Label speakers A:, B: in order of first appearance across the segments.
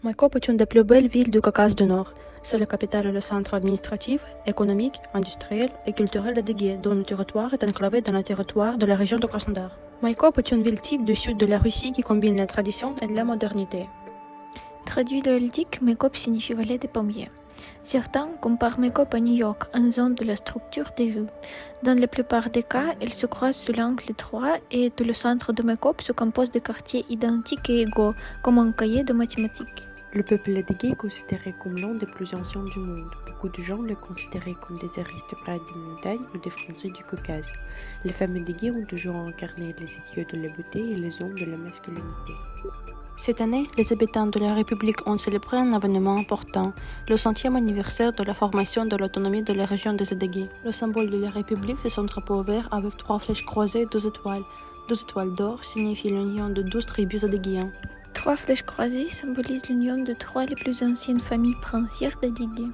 A: Maïkop est une des plus belles villes du Caucase du Nord. C'est la capitale et le centre administratif, économique, industriel et culturel d'Adyguée, dont le territoire est enclavé dans le territoire de la région de Krasnodar. Maïkop est une ville type du sud de la Russie qui combine la tradition et la modernité.
B: Traduit de heldique, Maïkop signifie vallée des pommiers. Certains comparent Maïkop à New York en zone de la structure des rues. Dans la plupart des cas, elles se croisent sous l'angle droit et tout le centre de Maïkop se compose de quartiers identiques et égaux, comme un cahier de mathématiques.
C: Le peuple adégué est considéré comme l'un des plus anciens du monde. Beaucoup de gens le considéraient comme des aristocrates des montagnes ou des Français du Caucase. Les femmes adéguées ont toujours incarné les idéaux de la beauté et les hommes de la masculinité.
A: Cette année, les habitants de la République ont célébré un événement important, le 100e anniversaire de la formation de l'autonomie de la région des Adyguées. Le symbole de la République, c'est son drapeau vert avec 3 flèches croisées et 12 étoiles. 12 étoiles d'or signifient l'union de 12 tribus adéguiennes.
B: 3 flèches croisées symbolisent l'union de 3 les plus anciennes familles princières d'Adyguée.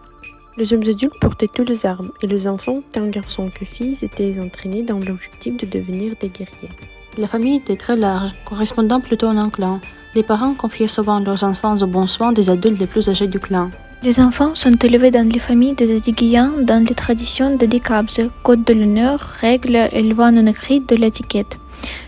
C: Les hommes adultes portaient toutes les armes et les enfants, tant garçons que filles, étaient entraînés dans l'objectif de devenir des guerriers.
A: La famille était très large, correspondant plutôt à un clan. Les parents confiaient souvent leurs enfants aux bons soins des adultes les plus âgés du clan.
B: Les enfants sont élevés dans les familles des Adyguéens dans les traditions d'Adykabze, code de l'honneur, règles et lois non écrites de l'étiquette.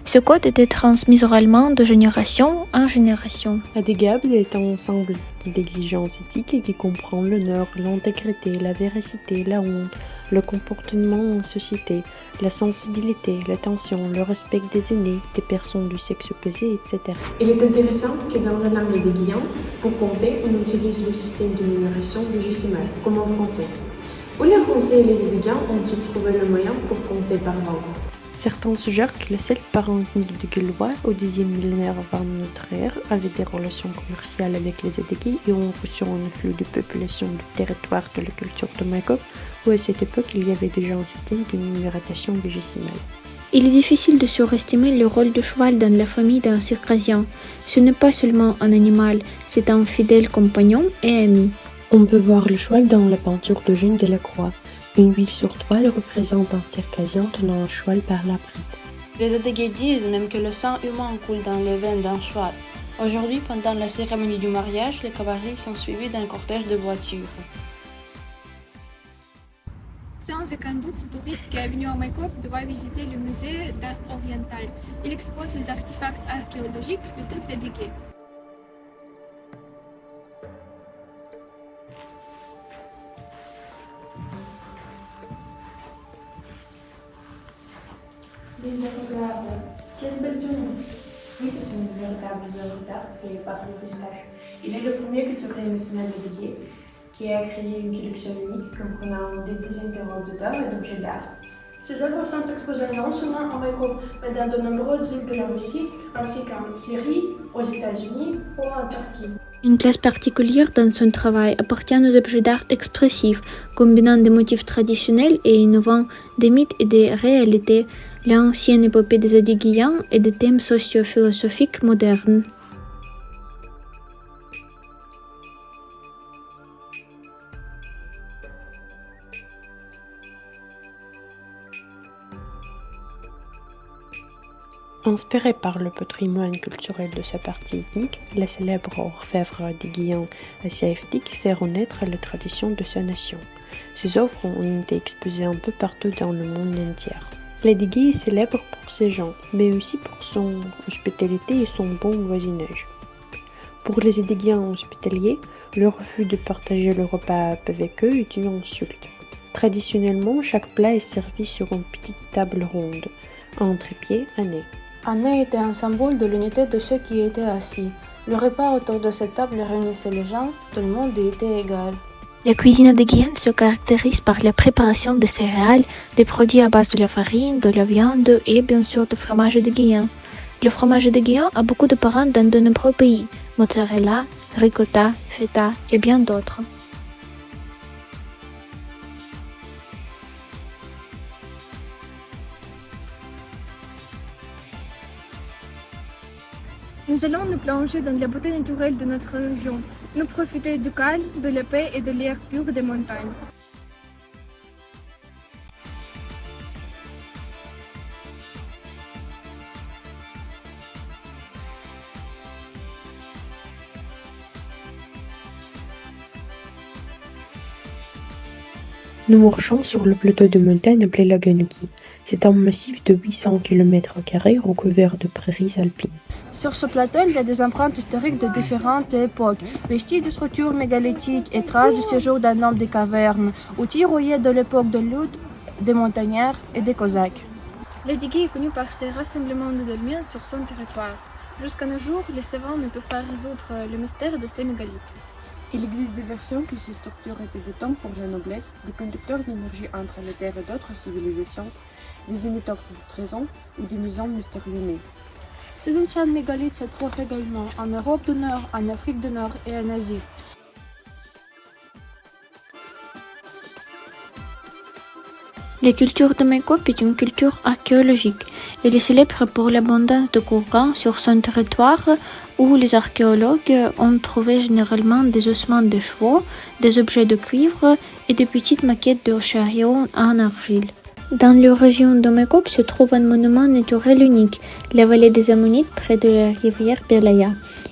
B: Ce code était transmis oralement de génération en génération.
C: Adygabze est un ensemble d'exigences éthiques qui comprend l'honneur, l'intégrité, la véracité, la honte, le comportement en société, la sensibilité, l'attention, le respect des aînés, des personnes du sexe opposé, etc.
D: Il est intéressant que dans la langue adéguienne, pour compter, on utilise le système de numération vigésimale, comme en français. Où les Français et les Adéguiens ont-ils trouvé le moyen pour compter par 20?
C: Certains suggèrent que les seuls parents ethniques de Gaulois, au Xe millénaire avant notre ère, avaient des relations commerciales avec les Adégués et ont reçu un flux de population du territoire de la culture de Maïkop, où à cette époque il y avait déjà un système de numération vigésimale.
B: Il est difficile de surestimer le rôle du cheval dans la famille d'un circassien. Ce n'est pas seulement un animal, c'est un fidèle compagnon et ami.
C: On peut voir le cheval dans la peinture d'Eugène Delacroix. Une huile sur toile représente un circassien tenant un cheval par la bride.
A: Les Adégués disent même que le sang humain coule dans les veines d'un cheval. Aujourd'hui, pendant la cérémonie du mariage, les cavaliers sont suivis d'un cortège de voitures.
B: Sans aucun doute, le touriste qui est venu à Maïkop doit visiter le musée d'art oriental. Il expose les artefacts archéologiques de toute l'Adyguée.
D: Des œuvres d'art. Quelle belle tenue! Oui, ce sont de véritables œuvres d'art créées par le Pistache. Il est le premier couturier national d'Adyguée qui a créé une collection unique comprenant des dizaines de robes d'art et d'objets d'art. Ces œuvres sont exposées non seulement à Maïkop, mais dans de nombreuses villes de la Russie, ainsi qu'en Syrie, aux États-Unis ou en Turquie.
B: Une place particulière dans son travail appartient aux objets d'art expressifs, combinant des motifs traditionnels et innovant des mythes et des réalités, l'ancienne épopée des Adyguéens et des thèmes socio-philosophiques modernes.
C: Inspiré par le patrimoine culturel de sa partie ethnique, le célèbre orfèvre adéguéen Asiaïftik fait renaître la tradition de sa nation. Ses œuvres ont été exposées un peu partout dans le monde entier. L'Adyguée est célèbre pour ses gens, mais aussi pour son hospitalité et son bon voisinage. Pour les Adéguiens hospitaliers, le refus de partager le repas avec eux est une insulte. Traditionnellement, chaque plat est servi sur une petite table ronde, un trépied à nez.
A: Un nez était un symbole de l'unité de ceux qui étaient assis. Le repas autour de cette table réunissait les gens, tout le monde y était égal.
B: La cuisine adéguienne se caractérise par la préparation des céréales, des produits à base de la farine, de la viande et bien sûr du fromage adéguéen. Le fromage adéguéen a beaucoup de parents dans de nombreux pays, mozzarella, ricotta, feta et bien d'autres. Nous allons nous plonger dans la beauté naturelle de notre région, nous profiter du calme, de la paix et de l'air pur des montagnes.
C: Nous marchons sur le plateau de montagne appelé la Gunki. C'est un massif de 800 km² recouvert de prairies alpines.
A: Sur ce plateau, il y a des empreintes historiques de différentes époques, vestiges de structures mégalithiques et traces du séjour d'un homme des cavernes, outils rouillés de l'époque de lutte des montagnards et des Cosaques.
B: Ladigué est connu par ses rassemblements de dolmens sur son territoire. Jusqu'à nos jours, les savants ne peuvent pas résoudre le mystère de ces mégalithes.
E: Il existe des versions que ces structures étaient des temples pour la noblesse, des conducteurs d'énergie entre la Terre et d'autres civilisations, des émetteurs de trésors ou des maisons mystérieuses.
A: Ces anciens mégalithes se trouvent également en Europe du Nord, en Afrique du Nord et en Asie.
B: La culture de Maikop est une culture archéologique. Elle est célèbre pour l'abondance de gourgans sur son territoire où les archéologues ont trouvé généralement des ossements de chevaux, des objets de cuivre et des petites maquettes de chariots en argile. Dans la région de Maikop se trouve un monument naturel unique, la vallée des Ammonites près de la rivière Belaya.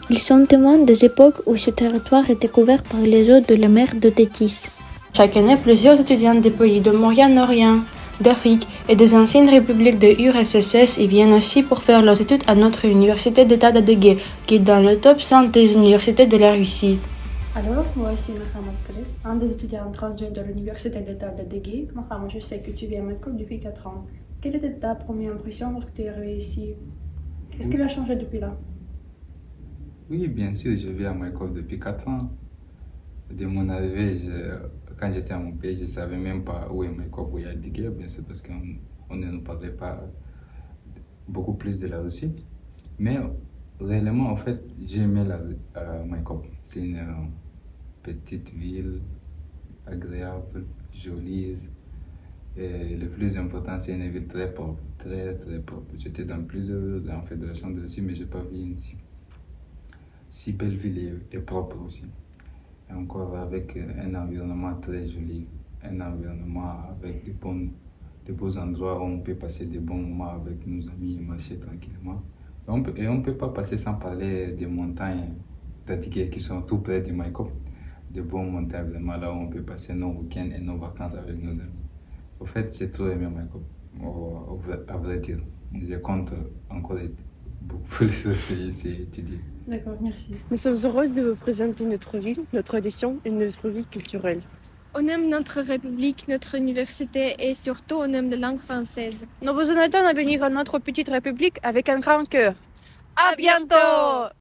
B: Ils sont témoins des époques où ce territoire était couvert par les eaux de la mer de Tétis.
A: Chaque année, plusieurs étudiants des pays de Moyen-Orient, d'Afrique et des anciennes républiques de URSS y viennent aussi pour faire leurs études à notre université d'État d'Adégué, qui est dans le top 100 des universités de la Russie.
D: Alors, moi aussi, Mohamed Khalid, un des étudiants transjeunes de l'université d'État d'Adégué. Mohamed, je sais que tu viens à Maikop depuis 4 ans. Quelle était ta première impression lorsque tu es arrivé ici? Qu'est-ce qui a changé depuis là?
F: Oui, bien sûr, je vis à Maikop depuis 4 ans. De mon arrivée, quand j'étais à mon pays, je ne savais même pas où est Maikop, où est Adégué, bien sûr, parce qu'on ne nous parlait pas beaucoup plus de la Russie. Mais réellement, en fait, j'aimais Maikop. C'est une petite ville agréable, jolie. Et le plus important, c'est une ville très propre, très très propre. J'étais dans plusieurs fédérations de Russie, mais je n'ai pas vu une si belle ville et propre aussi. Et encore avec un environnement très joli, un environnement avec de beaux endroits où on peut passer des bons moments avec nos amis et marcher tranquillement. Et on ne peut pas passer sans parler des montagnes d'Adégué qui sont tout près de Maikop. De bonnes montagnes vraiment là où on peut passer nos week-ends et nos vacances avec nos amis. Au fait, j'ai trop aimé Maikop, à vrai dire. Je compte encore être beaucoup plus ici étudier.
D: D'accord, merci.
E: Nous sommes heureuses de vous présenter notre ville, notre tradition et notre vie culturelle.
B: On aime notre république, notre université et surtout on aime la langue française.
A: Nous vous invitons à venir à notre petite république avec un grand cœur. À bientôt!